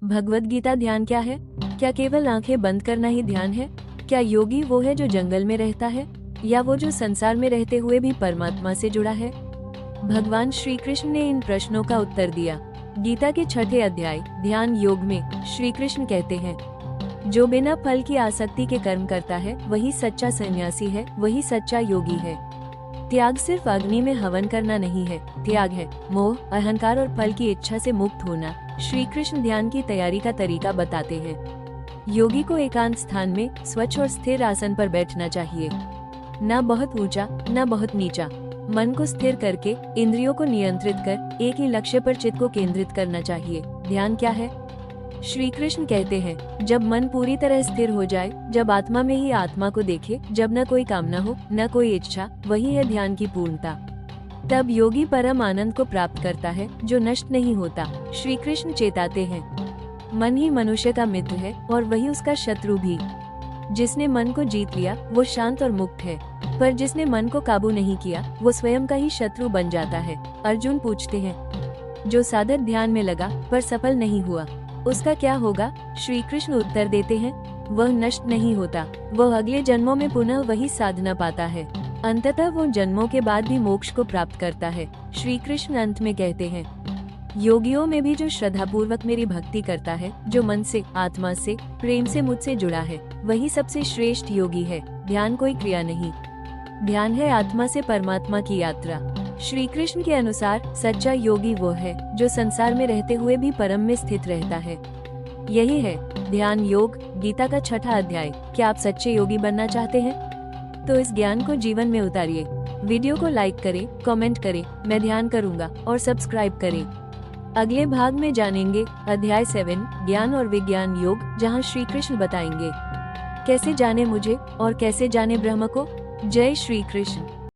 भगवद गीता ध्यान क्या है? क्या केवल आंखें बंद करना ही ध्यान है? क्या योगी वो है जो जंगल में रहता है, या वो जो संसार में रहते हुए भी परमात्मा से जुड़ा है? भगवान श्री कृष्ण ने इन प्रश्नों का उत्तर दिया। गीता के 6ठे अध्याय ध्यान योग में श्री कृष्ण कहते हैं, जो बिना फल की आसक्ति के कर्म करता है वही सच्चा सन्यासी है, वही सच्चा योगी है। त्याग सिर्फ अग्नि में हवन करना नहीं है, त्याग है मोह, अहंकार और फल की इच्छा से मुक्त होना। श्री कृष्ण ध्यान की तैयारी का तरीका बताते हैं। योगी को एकांत स्थान में स्वच्छ और स्थिर आसन पर बैठना चाहिए, न बहुत ऊंचा न बहुत नीचा। मन को स्थिर करके इंद्रियों को नियंत्रित कर एक ही लक्ष्य पर चित्त को केंद्रित करना चाहिए। ध्यान क्या है? श्री कृष्ण कहते हैं, जब मन पूरी तरह स्थिर हो जाए, जब आत्मा में ही आत्मा को देखे, जब न कोई कामना हो न कोई इच्छा, वही है ध्यान की पूर्णता। तब योगी परम आनंद को प्राप्त करता है जो नष्ट नहीं होता। श्री कृष्ण चेताते हैं, मन ही मनुष्य का मित्र है और वही उसका शत्रु भी। जिसने मन को जीत लिया वो शांत और मुक्त है, पर जिसने मन को काबू नहीं किया वो स्वयं का ही शत्रु बन जाता है। अर्जुन पूछते हैं, जो साधक ध्यान में लगा पर सफल नहीं हुआ, उसका क्या होगा? श्री कृष्ण उत्तर देते हैं, वह नष्ट नहीं होता, वह अगले जन्मों में पुनः वही साधना पाता है। अंततः वो जन्मों के बाद भी मोक्ष को प्राप्त करता है। श्री कृष्ण अंत में कहते हैं, योगियों में भी जो श्रद्धा पूर्वक मेरी भक्ति करता है, जो मन से, आत्मा से, प्रेम से मुझसे जुड़ा है, वही सबसे श्रेष्ठ योगी है। ध्यान कोई क्रिया नहीं, ध्यान है आत्मा से परमात्मा की यात्रा। श्री कृष्ण के अनुसार सच्चा योगी वो है जो संसार में रहते हुए भी परम में स्थित रहता है। यही है ध्यान योग, गीता का 6ठा अध्याय। क्या आप सच्चे योगी बनना चाहते हैं? तो इस ज्ञान को जीवन में उतारिए। वीडियो को लाइक करें, कमेंट करें, मैं ध्यान करूंगा, और सब्सक्राइब करें। अगले भाग में जानेंगे अध्याय 7 ज्ञान और विज्ञान योग, जहां श्री कृष्ण बताएंगे कैसे जाने मुझे और कैसे जाने ब्रह्म को। जय श्री कृष्ण।